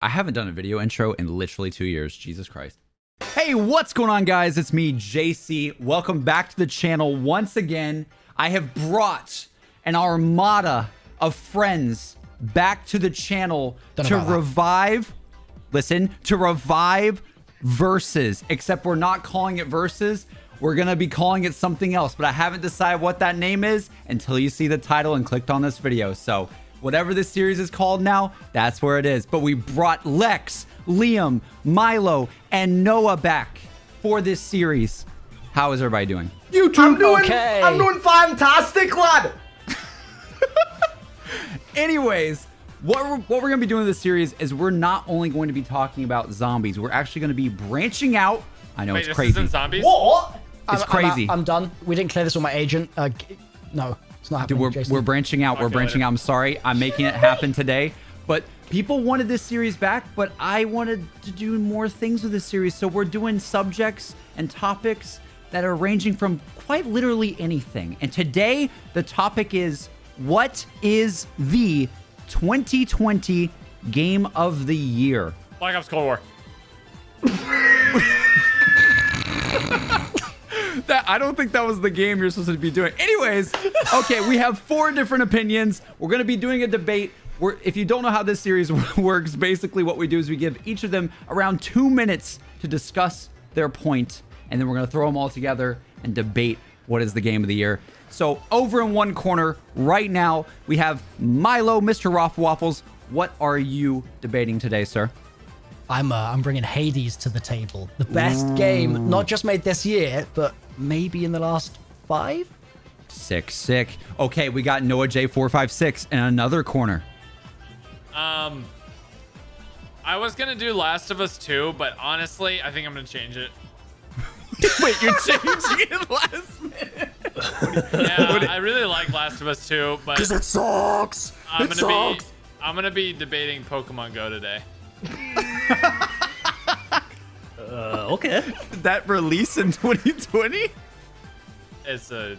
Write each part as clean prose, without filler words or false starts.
I haven't done a video intro in literally 2 years. Jesus Christ. Hey, what's going on, guys? It's me, JC. Welcome back to the channel once again. I have brought an armada of friends back to the channel to revive. Listen, to revive Versus. Except we're not calling it Versus. We're going to be calling it something else, but I haven't decided what that name is until you see the title and clicked on this video. So whatever this series is called now, that's where it is. But we brought Lex, Liam, Milo, and Noah back for this series. How is everybody doing? I'm doing fantastic, lad. Anyways, what we're going to be doing in this series is we're not only going to be talking about zombies, we're actually going to be branching out. I know. Wait, it's crazy. Isn't zombies? What? It's crazy. I'm done. We didn't clear this with my agent. No, it's not happening. Dude, we're branching out. We're branching out. I'm sorry. I'm making it happen today. But people wanted this series back, but I wanted to do more things with this series. So we're doing subjects and topics that are ranging from quite literally anything. And today, the topic is, what is the 2020 Game of the Year? Black Ops Cold War. I don't think that was the game you're supposed to be doing. Anyways, okay, we have 4 different opinions. We're going to be doing a debate. If you don't know how this series works, basically what we do is we give each of them around 2 minutes to discuss their point, and then we're going to throw them all together and debate what is the game of the year. So over in one corner right now, we have Milo, Mr. Waffles. What are you debating today, sir? I'm bringing Hades to the table. The best game, not just made this year, but maybe in the last 5? Sick. Okay, we got Noah J456 in another corner. I was gonna do Last of Us 2, but honestly, I think I'm gonna change it. Wait, you're changing it last minute? Yeah, I really like Last of Us 2, but Because it sucks. I'm gonna be debating Pokemon Go today. Okay. That release in 2020? It's a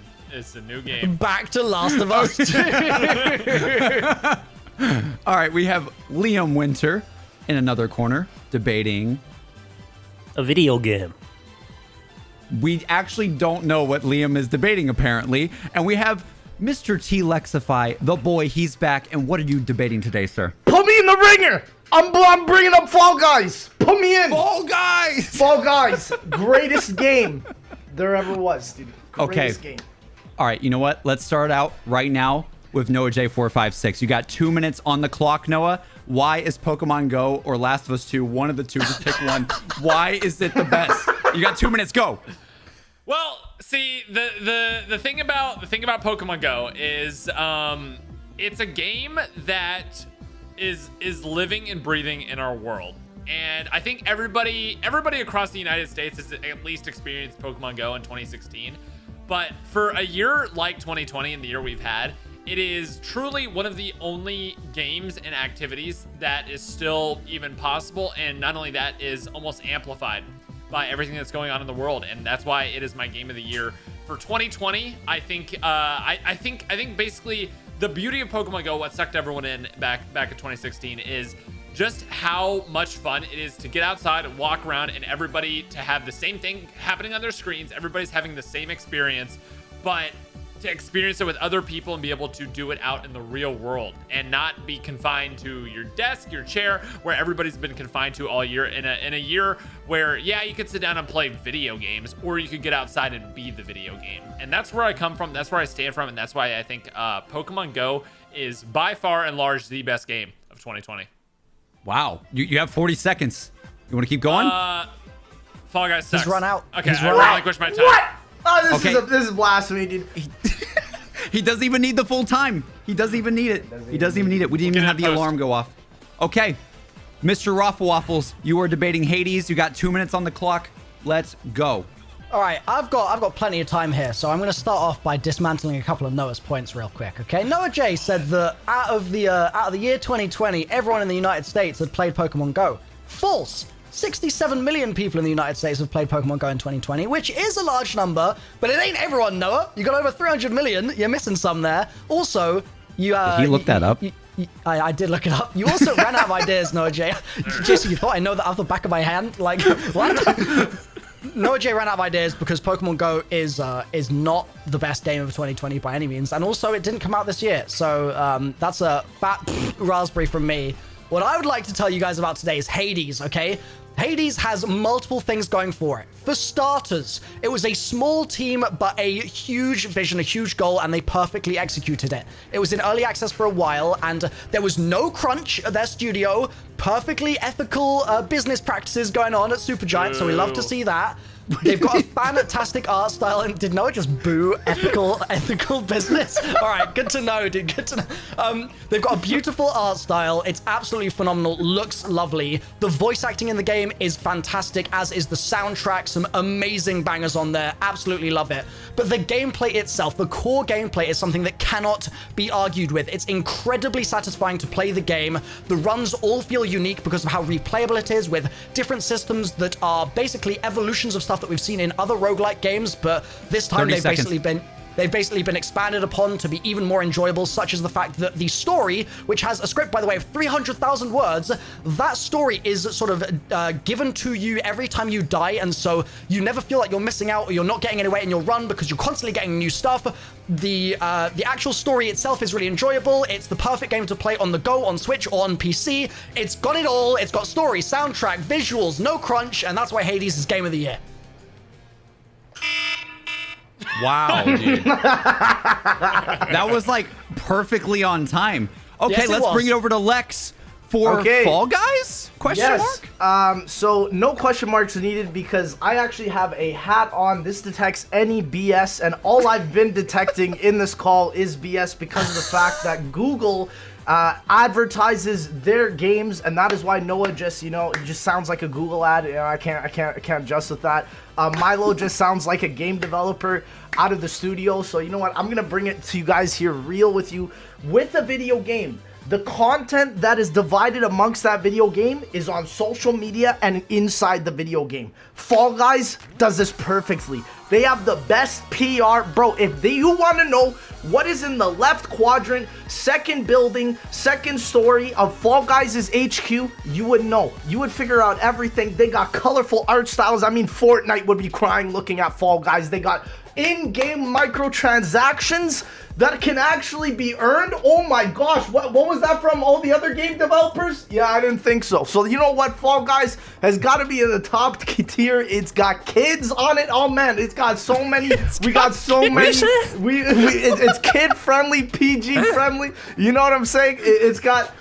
new game. Back to Last of Us 2. All right, we have Liam Winter in another corner debating a video game. We actually don't know what Liam is debating, apparently. And we have Mr. T Lexify, the boy. He's back. And what are you debating today, sir? Put me in the ringer. I'm bringing up Fall Guys. Put me in. Fall Guys! Fall Guys. Greatest game there ever was, dude. Greatest game. All right, you know what? Let's start out right now with Noah J456. You got 2 minutes on the clock, Noah. Why is Pokemon Go or Last of Us 2, one of the two, just pick one. Why is it the best? You got 2 minutes, go. Well, see, the thing about Pokemon Go is it's a game that is living and breathing in our world. And I think everybody across the United States has at least experienced Pokemon Go in 2016. But for a year like 2020 and the year we've had, it is truly one of the only games and activities that is still even possible. And not only that, is almost amplified by everything that's going on in the world. And that's why it is my game of the year for 2020. I think I think basically the beauty of Pokemon Go, what sucked everyone in back in 2016, is just how much fun it is to get outside and walk around and everybody to have the same thing happening on their screens. Everybody's having the same experience, but to experience it with other people and be able to do it out in the real world and not be confined to your desk, your chair, where everybody's been confined to all year, in a year where, yeah, you could sit down and play video games, or you could get outside and be the video game. And that's where I come from, that's where I stand from, and that's why I think Pokemon Go is by far and large the best game of 2020. Wow, you have 40 seconds. You want to keep going? Fall Guys sucks. He's run out. Okay, He's I run out. relinquish my time. What? Oh, Okay. this is blasphemy, dude. He doesn't even need the full time. He doesn't even need it. He doesn't even need it. We didn't even have the alarm go off. Okay, Mr. Waffles, you are debating Hades. You got 2 minutes on the clock. Let's go. All right, I've got plenty of time here, so I'm going to start off by dismantling a couple of Noah's points real quick. Okay, Noah J said that out of the year 2020, everyone in the United States had played Pokemon Go. False. 67 million people in the United States have played Pokemon Go in 2020, which is a large number, but it ain't everyone, Noah. You got over 300 million. You're missing some there. Also, you Did he look that up? I did look it up. You also ran out of ideas, Noah J. Just you thought I know that off the back of my hand? Like, what? Noah J ran out of ideas because Pokemon Go is not the best game of 2020 by any means, and also it didn't come out this year, so that's a fat raspberry from me. What I would like to tell you guys about today is Hades, okay? Hades has multiple things going for it. For starters, it was a small team, but a huge vision, a huge goal, and they perfectly executed it. It was in early access for a while, and there was no crunch at their studio. Perfectly ethical business practices going on at Supergiant, so we love to see that. They've got a fantastic art style, and did Noah just boo ethical business? All right, good to know, dude. Good to know. They've got a beautiful art style. It's absolutely phenomenal. Looks lovely. The voice acting in the game is fantastic, as is the soundtrack. Some amazing bangers on there. Absolutely love it. But the gameplay itself, the core gameplay, is something that cannot be argued with. It's incredibly satisfying to play the game. The runs all feel unique because of how replayable it is, with different systems that are basically evolutions of stuff that we've seen in other roguelike games, but this time they've basically been expanded upon to be even more enjoyable, such as the fact that the story, which has a script, by the way, of 300,000 words, that story is sort of given to you every time you die, and so you never feel like you're missing out or you're not getting anywhere in your run because you're constantly getting new stuff. The actual story itself is really enjoyable. It's the perfect game to play on the go, on Switch, or on PC. It's got it all. It's got story, soundtrack, visuals, no crunch, and that's why Hades is Game of the Year. Wow, dude. That was like perfectly on time. Okay, Yes, let's bring it over to Lex for Fall Guys? Question mark? So no question marks needed because I actually have a hat on. This detects any BS, and all I've been detecting in this call is BS because of the fact that Google advertises their games, and that is why Noah just, it just sounds like a Google ad. I can't adjust with that. Milo just sounds like a game developer out of the studio. So you know what? I'm gonna bring it to you guys here, real with you, with a video game. The content that is divided amongst that video game is on social media and inside the video game. Fall Guys does this perfectly. They have the best PR. Bro, if you want to know what is in the left quadrant, second building, second story of Fall Guys' HQ, you would know. You would figure out everything. They got colorful art styles. I mean, Fortnite would be crying looking at Fall Guys. They got in-game microtransactions that can actually be earned. Oh my gosh, what was that from all the other game developers? Yeah, I didn't think so. So you know what? Fall Guys has got to be in the top tier. It's got kids on it. Oh man, it's got so many. We got so many. It's kid friendly, PG friendly. You know what I'm saying? It's got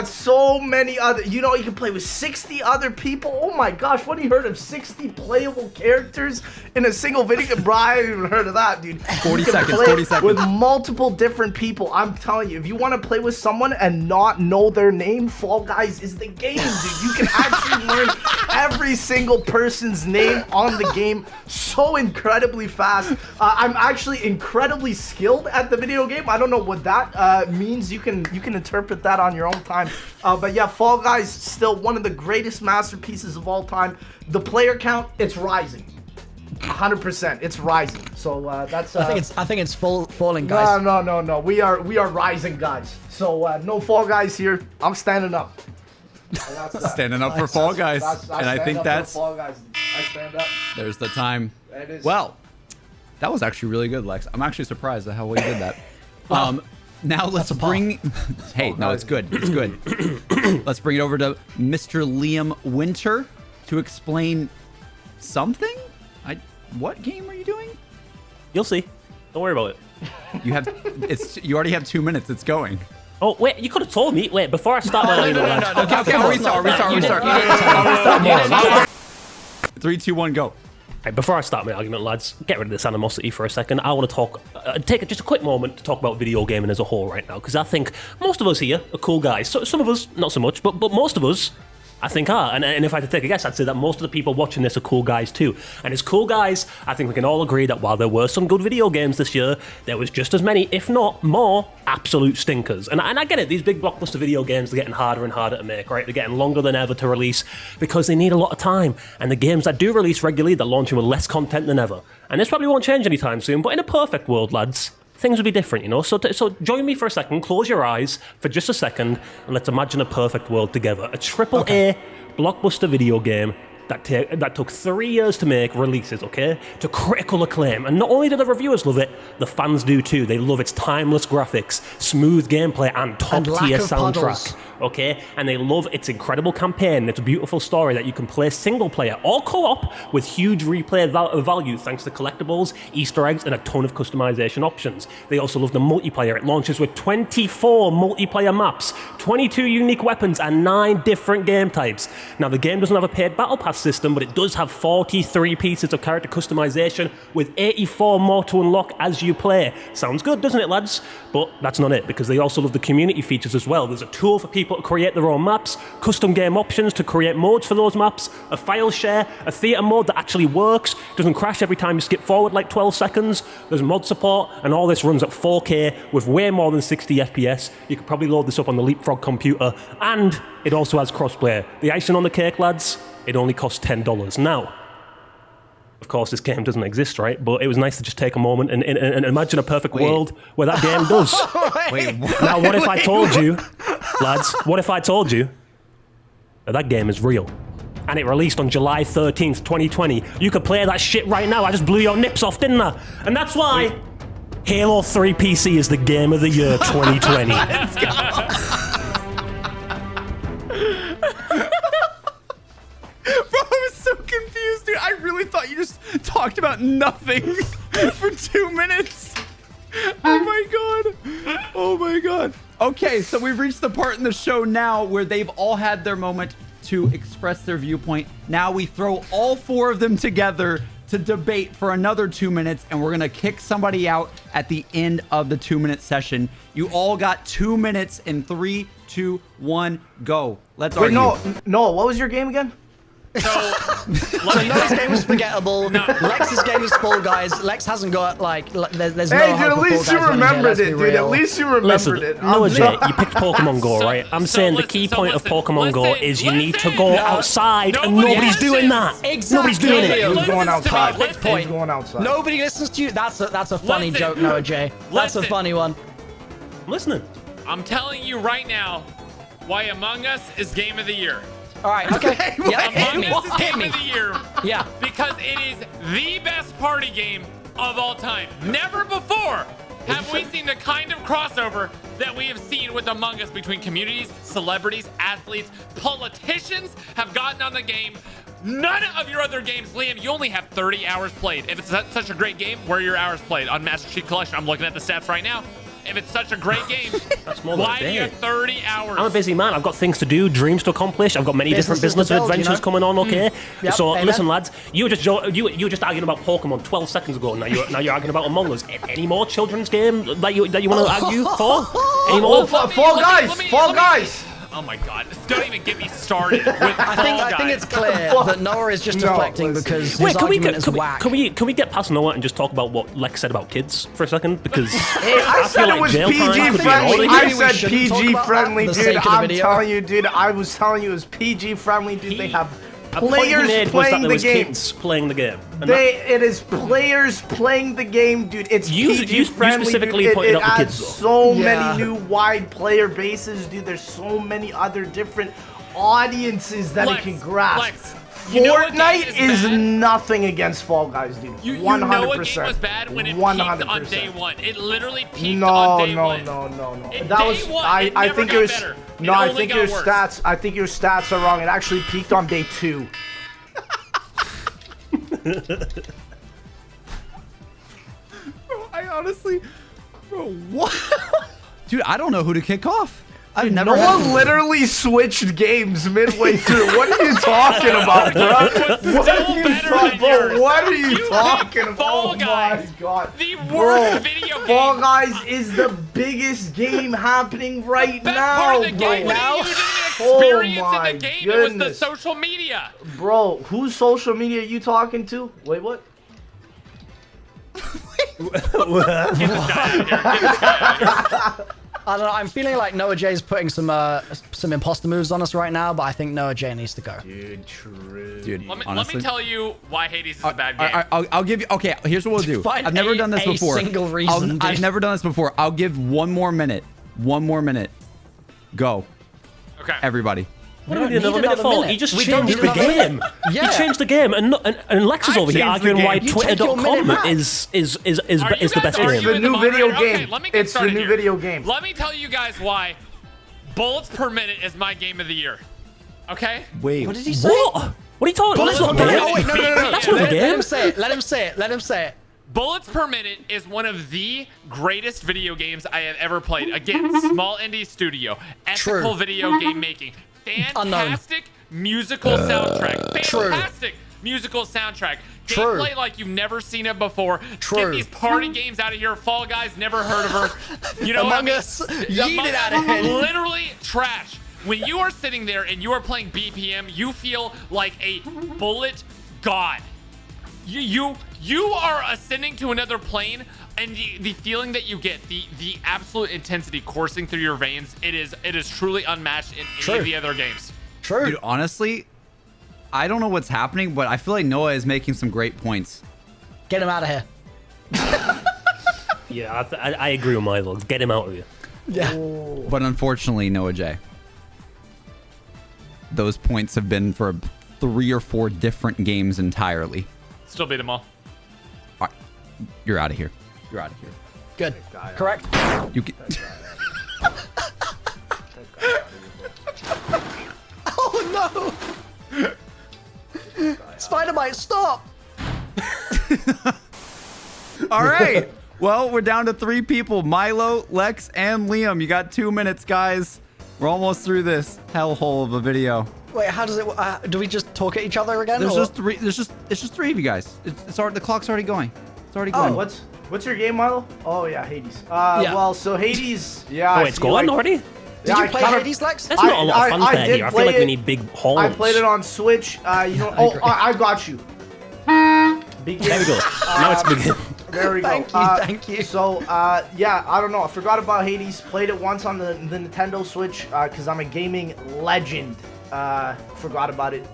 so many other, you can play with 60 other people. Oh my gosh, what have you heard of 60 playable characters in a single video game? Bro, I haven't even heard of that, dude. 40 seconds. With multiple different people. I'm telling you, if you want to play with someone and not know their name, Fall Guys is the game, dude. You can actually learn every single person's name on the game so incredibly fast. I'm actually incredibly skilled at the video game. I don't know what that means. You can interpret that on your own time. But yeah, Fall Guys still one of the greatest masterpieces of all time. The player count, it's rising. 100%, it's rising. So that's. I think it's falling, guys. No. We are rising, guys. So no Fall Guys here. I'm standing up. Standing up for Fall Guys, and I think that's. Fall Guys. I stand up. There's the time. It is. Well, that was actually really good, Lex. I'm actually surprised at how well you did that. Now let's bring. Hey, no, it's good. It's good. Let's bring it over to Mr. Liam Winter to explain something. What game are you doing? You'll see. Don't worry about it. You already have 2 minutes. It's going. Oh, wait, you could have told me. Wait, before I start my Okay, restart. 3, 2, 1, go. Right, before I start my argument, lads, get rid of this animosity for a second. I want to take just a quick moment to talk about video gaming as a whole right now, because I think most of us here are cool guys. So, some of us, not so much, but most of us, I think are. And if I had to take a guess, I'd say that most of the people watching this are cool guys too. And as cool guys, I think we can all agree that while there were some good video games this year, there was just as many, if not more, absolute stinkers. And I get it, these big blockbuster video games are getting harder and harder to make, right? They're getting longer than ever to release because they need a lot of time. And the games that do release regularly, they're launching with less content than ever. And this probably won't change anytime soon, but in a perfect world, lads, things would be different, you know? So join me for a second, close your eyes for just a second, and let's imagine a perfect world together. A triple A blockbuster video game that took 3 years to make, releases, okay, to critical acclaim. And not only do the reviewers love it, the fans do too. They love its timeless graphics, smooth gameplay, and top-tier soundtrack. Puddles. Okay, and they love its incredible campaign, its beautiful story that you can play single player or co-op with huge replay value thanks to collectibles, Easter eggs, and a ton of customization options. They also love the multiplayer. It launches with 24 multiplayer maps, 22 unique weapons, and 9 different game types. Now, the game doesn't have a paid battle pass system, but it does have 43 pieces of character customization with 84 more to unlock as you play. Sounds good, doesn't it, lads? But that's not it, because they also love the community features as well. There's a tool for people to create their own maps, custom game options to create modes for those maps, a file share, a theater mode that actually works, doesn't crash every time you skip forward like 12 seconds, there's mod support, and all this runs at 4K with way more than 60 FPS. You could probably load this up on the Leapfrog computer, and it also has crossplay. The icing on the cake, lads, it only costs $10. Now, of course, this game doesn't exist, right? But it was nice to just take a moment and imagine a perfect world where that game does. Wait, Now, what if I told you, lads, what if I told you that game is real? And it released on July 13th, 2020. You could play that shit right now. I just blew your nips off, didn't I? And that's why Halo 3 PC is the game of the year 2020. Bro, I was so confused, dude. I really thought you just talked about nothing for 2 minutes. Oh my god. Oh my god. Okay, so we've reached the part in the show now where they've all had their moment to express their viewpoint. Now we throw all 4 of them together to debate for another 2 minutes, and we're gonna kick somebody out at the end of the 2-minute session. You all got 2 minutes in 3, 2, 1, go. Let's argue. No, what was your game again? So, Noah's game was forgettable. No. Lex's game is Fall Guys. Lex hasn't got, like, there's no Hey, hope dude, at of least Fall you Guys winning here, remembered let's it, be dude. real. At least you Listen, remembered it. Noah J, you picked Pokemon Go, So- right? I'm so saying the listen, key so point of listen, Pokemon Go listen, is you need to listen. go No. outside, and Nobody nobody's doing that. listens. Exactly. Nobody's doing it. He was Listen going to me, outside. listen. He was going outside. Nobody listens to you. That's a funny Listen. joke, Noah J. That's a Listen. funny one. I'm listening. I'm telling you right now why Among Us is game of the year. All right, okay. Yeah, hit Among me. Us is Hit game me. of the year Yeah. because it is the best party game of all time. Never before have we seen the kind of crossover that we have seen with Among Us between communities, celebrities, athletes, politicians have gotten on the game. None of your other games, Liam, you only have 30 hours played. If it's such a great game, where are your hours played? On Master Chief Collection, I'm looking at the stats right now. If it's such a great game, That's more than why a do you day. have 30 hours? I'm a busy man. I've got things to do, dreams to accomplish. I've got many different Businesses business to build, adventures you know? coming on. Okay, Yep, so amen. listen, lads. You were just arguing about Pokemon 12 seconds ago. Now you're arguing about Among Us. Any more children's game that you want to argue for? Any more? Fall Guys. Oh my god. Don't even get me started with I think it's clear that Noah is just deflecting listen. because his Wait, argument is whack. can we get past Noah and just talk about what Lex said about kids for a second? Because Hey, I feel said like it was jail time PG could be friendly. all in I here. we said shouldn't talk PG about that friendly, for the dude. sake of the I'm video. telling you, dude. I was telling you it was PG friendly, dude. They have A point he players made was that playing there the was game. kids playing the game. And It is players playing the game, dude. It's You PG friendly. specifically dude. pointed It out the adds kids, though. so Yeah. many new wide player bases, dude. There's so many other different audiences that Lex, it can grasp. Lex, you know what game Fortnite is is bad? nothing against Fall Guys, dude. You 100%. know a game was bad when it peaked on day 1. It literally peaked No, on day no, 1. no, no, no. It- That day was one, I. it I never think got your better. no. It I only think got your worse. stats. I think your stats are wrong. It actually peaked on day 2. Bro, I honestly, bro, what? Dude, I don't know who to kick off. I've never. No had- one literally switched games midway through. What are you talking about, bro? What Still are you better talking than yours. about? What are you You talking picked about? Fall Oh my Guys. god. The worst Bro, video game. Fall Guys is the biggest game happening right Best now, part of the bro. game. now? You didn't Oh experience my in the game. It was the goodness. social media. Bro, whose social media are you talking to? Wait, what? Get this guy out of here. Get this guy out of here. I don't know. I'm feeling like Noah J's putting some imposter moves on us right now, but I think Noah J needs to go. Dude, true. Dude, Let honestly, me tell you why Hades is a bad game. I'll give you. Okay, here's what we'll do. Find I've never done this a before. single reason, I've dude. never done this before. I'll give 1 more minute. 1 more minute. Go, Okay. everybody. What do we need another minute for? He just changed the game. Yeah. He changed the game, and Lex is I over here changed the arguing why game. You take your minute Twitter.com back. is Are you the guys best arguing game. The new the video moderator? game. Okay, let me get It's the started new here. video game. Let me tell you guys why bullets per minute is my game of the year. Okay? Wait. What did he say? What? What are you talking about? That's not a game. Oh, wait, no. That's not a Let him game. say it. Let him say it. Let him say it. Bullets per minute is one of the greatest video games I have ever played. Again, small indie studio, ethical True. video game making, fantastic musical soundtrack, True. fantastic musical soundtrack, True. gameplay like you've never seen it before. True. Get these party games out of here. Fall Guys, never heard of her. You know what I Among mean? Us, yeet Among it Us, out of here. literally trash. When you are sitting there and you are playing BPM, you feel like a bullet god. You are ascending to another plane, and the feeling that you get, the absolute intensity coursing through your veins, it is truly unmatched in any True. of the other games. True. Dude, honestly, I don't know what's happening, but I feel like Noah is making some great points. Get him out of here. Yeah, I agree with Milo. Get him out of here. Yeah. But unfortunately, Noah J, those points have been for 3 or 4 different games entirely. Still beat them all. All right, you're out of here. You're out of here. Good. Correct. You can. Oh no! Spider-Mite, stop! All right. Well, we're down to 3 people: Milo, Lex, and Liam. You got 2 minutes, guys. We're almost through this hellhole of a video. Wait, how does it? Do we just talk at each other again? There's or- just 3. It's just 3 of you guys. It's already, the clock's already going. It's already going. Oh, what's your game, Milo? Oh yeah, Hades. Yeah. Well, so Hades. Yeah. Oh, I it's see, going like- already? Did Yeah, you I play kinda- Hades, Lex? That's not a lot of I fanfare did here. I play feel like we it. need big horns. I played it on Switch. agree. I got you. Begin. There we go. Now it's begin. There we go. Thank you. So, yeah, I don't know. I forgot about Hades. Played it once on the Nintendo Switch because I'm a gaming legend. Forgot about it.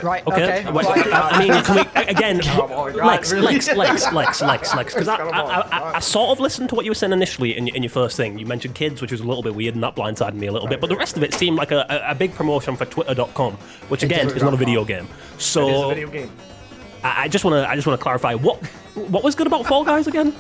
Right. Okay. Okay. Well, Right. I mean, can we again? Oh my God, Lex, really? Lex. Because Come on. I sort of listened to what you were saying initially in your first thing. You mentioned kids, which was a little bit weird, and that blindsided me a little bit. But the rest of it seemed like a big promotion for Twitter.com, which again is not a video game. It is a So video game. I just want to clarify what was good about Fall Guys again?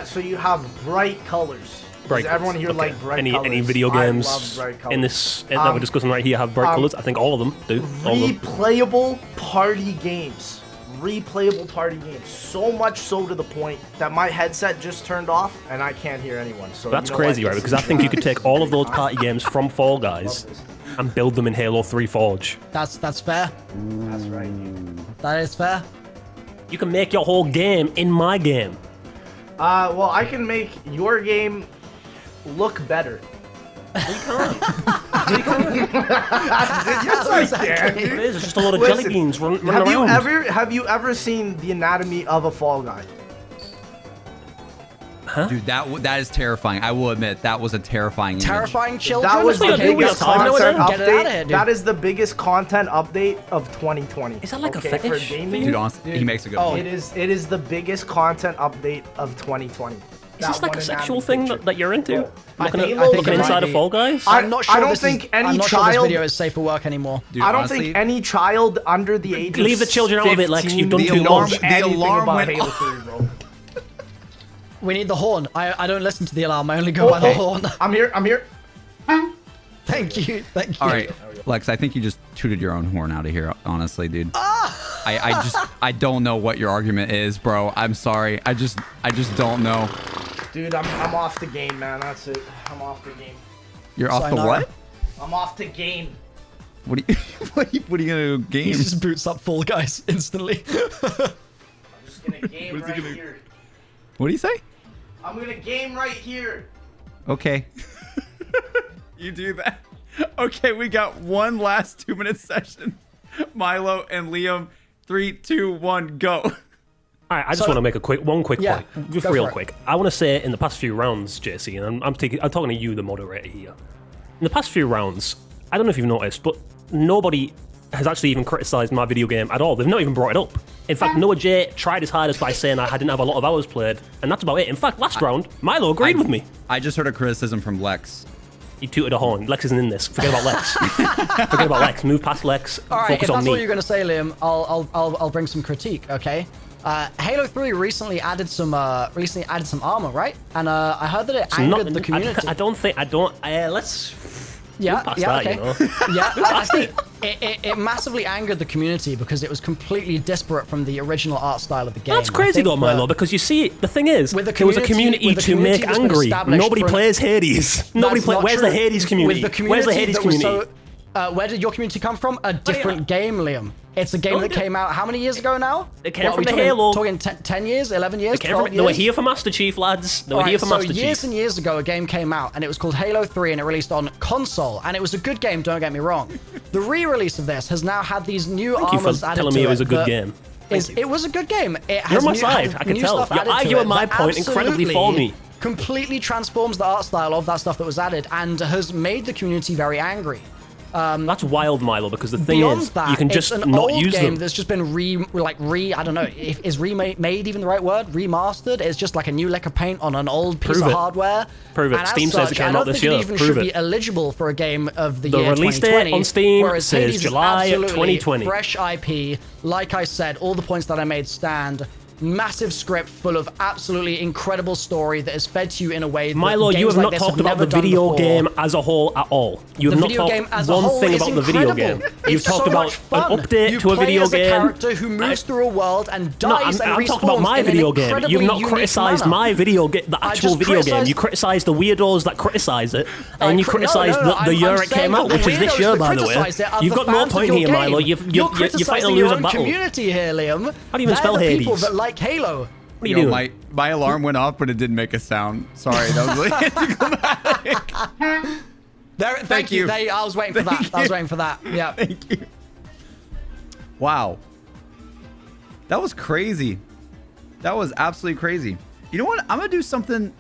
So you have bright colors. Bright Does everyone colours, here okay. like bright any colors? Any video I games love bright colors. in this that we're discussing right here have bright colors? I think all of them do. All of them. Replayable party games. Replayable party games. So much so to the point that my headset just turned off and I can't hear anyone. So That's you know crazy, what? right? This Because I is think you could trash. take all of those party games from Fall Guys and build them in Halo 3 Forge. That's fair. That's right. That is fair. You can make your whole game in my game. Well, I can make your game look better. Yes, I can, It dude. is. It's just a lot of Listen, jelly beans running Have you around. ever seen the anatomy of a Fall Guy? Dude, that is terrifying. I will admit that was a terrifying image. Terrifying children. That was the Okay, biggest we got time. content Get it out of here, update. dude. That is the biggest content update of 2020. Is that like a Okay, fetish for for gaming? you? Dude, honestly, he makes a good Oh. point. It is the biggest content update of 2020. Is this like a sexual thing that you're into? I Looking, think- at, I think looking it inside might of be. Fall Guys? I'm not sure. I don't this think is, any I'm not sure child- this video is safe for work anymore. Dude, I don't honestly, think any child under the age of Leave the children out of it, Lex. 15 You've done the too alarm- much. the anything alarm about went Halo off. 3, bro. We need the horn. I don't listen to the alarm. I only go by the horn. I'm here. Thank you. Thank you. All right, Lex, I think you just tooted your own horn out of here, honestly, dude. I don't know what your argument is, bro. I'm sorry. I just don't know. Dude, I'm off the game, man. That's it. I'm off the game. You're off the Sayonara. what? I'm off the game. What are you what are you gonna do? He Game? just boots up Fall Guys instantly. I'm just gonna game right here. What do you say? I'm gonna game right here. Okay. You do that. Okay, we got one last 2-minute session. Milo and Liam, 3, 2, 1, go. All right, I just want to make one quick Yeah, point, just go real for it. quick. I want to say in the past few rounds, JC, and I'm talking to you, the moderator here. In the past few rounds, I don't know if you've noticed, but nobody has actually even criticised my video game at all. They've not even brought it up. In fact, Noah J tried his hardest by saying I didn't have a lot of hours played, and that's about it. In fact, last round, Milo agreed with me. I just heard a criticism from Lex. He tooted a horn. Lex isn't in this. Forget about Lex. Forget about Lex. Move past Lex. All right, Focus if on that's me. all you're going to say, Liam, I'll bring some critique, okay? Halo 3 recently added some armor, right? And I heard that it angered the community. Let's Yeah, past yeah, that, okay. you know? Yeah, I think it massively angered the community because it was completely disparate from the original art style of the game. That's I crazy think though, Milo, because you see, the thing is, With the there was a community with the to community make that's been angry. established Nobody from- plays Hades. Nobody That's plays. not Where's the true. Hades community? With the Where's the community Hades that was community? where did your community come from? A different yeah. game, Liam. It's a game No, that came out how many years ago now? It came What, from are we the Halo. Talking 10 years, 11 years, 12 They years? were here for Master Chief, lads. They were here for so Master years Chief. and years ago, a game came out, and it was called Halo 3, and it released on console, and it was a good game, don't get me wrong. The re-release of this has now had these new Thank you armors for added telling to me it was a good that game. It was a good game. It has You're on my new, side, has I can new tell. stuff You're added to arguing it my that point incredibly for me. completely transforms the art style of that stuff that was added, and has made the community very angry. That's wild, Milo, because the thing Beyond is, that, you can it's just an not old use game them. that's just been I don't know, is remade even the right word? Remastered? It's just like a new lick of paint on an old piece Prove of it. hardware. Prove it. And as Steam says it such, came I don't out this think year. it even Prove should it. be eligible for a game of the The year release date 2020. on Steam whereas says Hades is July absolutely 2020. fresh IP. Like I said, all the points that I made stand. Massive script full of absolutely incredible story that is fed to you in a way that Milo, you games have like not this talked have about never the done video before. game as a whole at all. You have The not video game talked as a one whole thing is about the video incredible. game. It's You've talked so about much fun. an update you to a play video as game. a character who moves through a world and No, dies and I'm respawns talking about my in an video game. You've incredibly not unique criticised manner. my video game, the I actual just video game. criticised- You criticised the weirdos that criticise it, and you criticised no, the year I'm it came saying out, that which the is this weirdos year, that by the criticise way. it are You've the got no fans of point your here, Milo. game. You're fighting criticising a your losing own battle. community here, Liam. How do you even They're spell the Hades? people that like Halo. What are you doing? My alarm went off, but it didn't make a sound. Sorry, that was really anticlimactic. Thank you. I was waiting for that. Thank I was you. waiting for that. Yeah. Thank you. Wow. That was crazy. That was absolutely crazy. You know what? I'm going to do something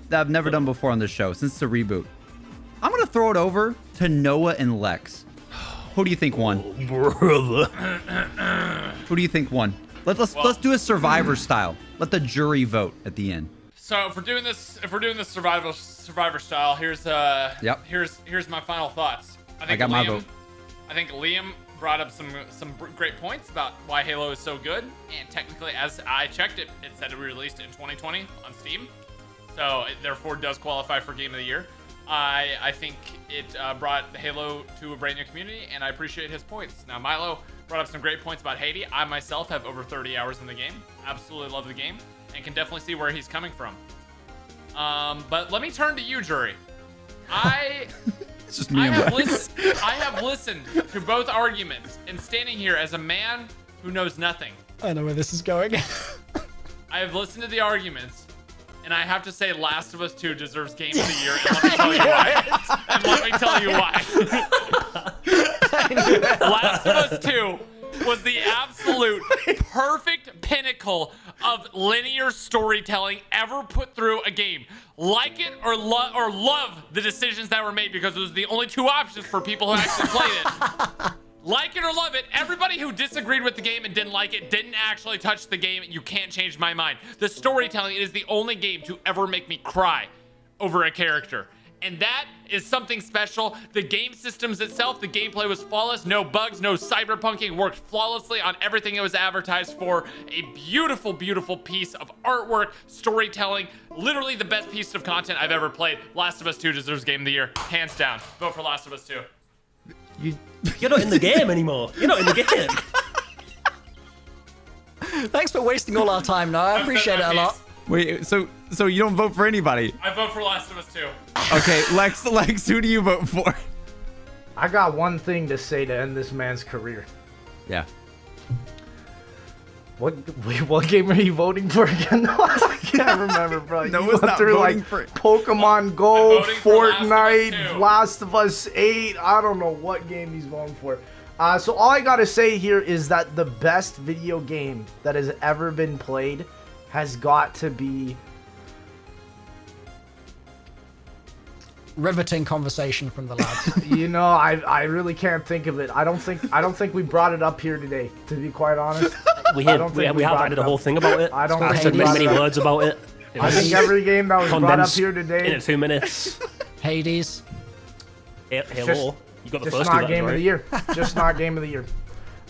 that I've never done before on this show since it's a reboot. I'm going to throw it over to Noah and Lex. Who do you think won? Brother. Who do you think won? Let's do a Survivor style. Let the jury vote at the end. So if we're doing this survivor style, here's my final thoughts. I got my vote. I think Liam brought up some great points about why Halo is so good, and technically, as I checked it, it said it released in 2020 on Steam, so it therefore does qualify for Game of the Year. I think it brought Halo to a brand new community, and I appreciate his points. Now, Milo brought up some great points about Hades. I myself have over 30 hours in the game. Absolutely love the game, and can definitely see where he's coming from. But let me turn to you, jury. It's just me I and have listened to both arguments, and standing here as a man who knows nothing, I know where this is going. I have listened to the arguments, and I have to say Last of Us 2 deserves Game of the Year, and let me tell you why. Last of Us 2 was the absolute perfect pinnacle of linear storytelling ever put through a game. Like it or love the decisions that were made, because it was the only two options for people who actually played it. Like it or love it, everybody who disagreed with the game and didn't like it didn't actually touch the game. You can't change my mind. The storytelling is the only game to ever make me cry over a character. And that is something special. The game systems itself, the gameplay was flawless. No bugs, no cyberpunking. Worked flawlessly on everything it was advertised for. A beautiful, beautiful piece of artwork, storytelling. Literally the best piece of content I've ever played. Last of Us 2 deserves Game of the Year. Hands down. Vote for Last of Us 2. You're not in the game anymore. You're not in the game. Thanks for wasting all our time, Noah. I appreciate it a lot. Wait, so you don't vote for anybody? I vote for Last of Us 2. Okay, Lex, who do you vote for? I got one thing to say to end this man's career. Yeah. What game are you voting for again? I can't remember, bro. No, You it's went not through voting like for it. Pokemon Go, I'm voting for Fortnite, Last of Us 2. Last of Us 8. I don't know what game he's voting for. So all I gotta say here is that the best video game that has ever been played has got to be. Riveting conversation from the lads. You know, I really can't think of it. I don't think we brought it up here today. To be quite honest, We I have, don't we, think we have brought added it a whole up. thing about it. I don't It's think Said we many, brought it many up. words about it. It I was think every game that was brought up condensed here in today, 2 minutes. Hades. Halo. You got the just first not two game right? of the year. Just not game of the year.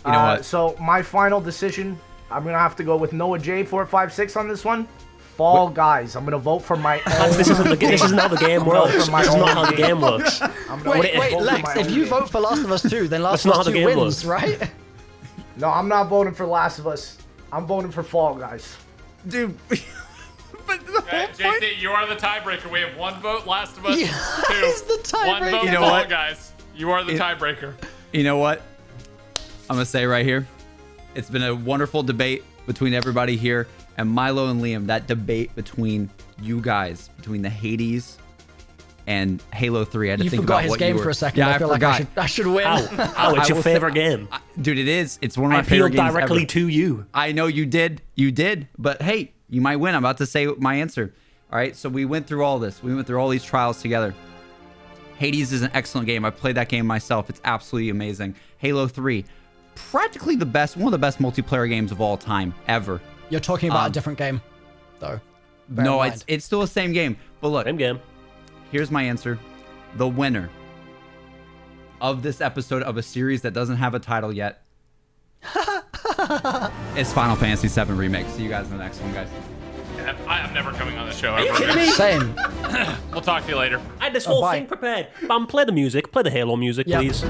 You know what? So my final decision, I'm gonna have to go with Noah J 456 on this one. Fall Guys. I'm gonna vote for my own. This isn't how the game works. for This is my not own how the game. game works. I'm gonna Wait, vote for Lex, my if own you game. vote for Last of Us 2, then Last That's of not Us how the 2 game wins, works. right? No, I'm not voting for Last of Us. I'm voting for Fall Guys. Dude. But the Okay, whole point. JC, you are the tiebreaker. We have one vote, Last of Us. Yeah, 2. he's the One tiebreaker. vote, You know Fall what? Guys. You are the tiebreaker. You know what? I'm gonna say right here, it's been a wonderful debate between everybody here, and Milo and Liam. That debate between you guys, between the Hades and Halo 3. I had to You think forgot about his what game you were. for a second. Yeah, I feel like forgot. I should win. Ow, it's I your will say- favorite game. Dude, it is. It's one of I my favorite appealed games directly ever. to you. I know you did. You did. But hey, you might win. I'm about to say my answer. All right. So we went through all this. We went through all these trials together. Hades is an excellent game. I played that game myself. It's absolutely amazing. Halo 3, practically the best, one of the best multiplayer games of all time ever. You're talking about a different game, though. Bear in No, mind. it's still the same game. But look, Same game. here's my answer. The winner of this episode of a series that doesn't have a title yet is Final Fantasy VII Remake. See you guys in the next one, guys. I'm never coming on the show Are you ever kidding again. me? Same. We'll talk to you later. I had this whole bye. thing prepared. Bam, play the music. Play the Halo music, Yeah. please.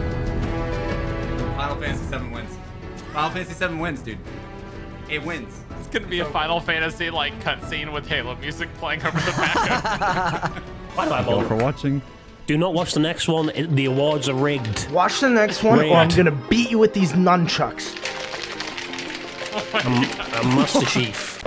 Final Fantasy VII wins. Final Fantasy VII wins, dude. It wins. It's gonna be a Final Fantasy like cutscene with Halo music playing over the background. Bye bye, Thank you for Bob. watching. Do not watch the next one. The awards are rigged. Watch the next one, or I'm Rigged. gonna beat you with these nunchucks. I'm Master Chief.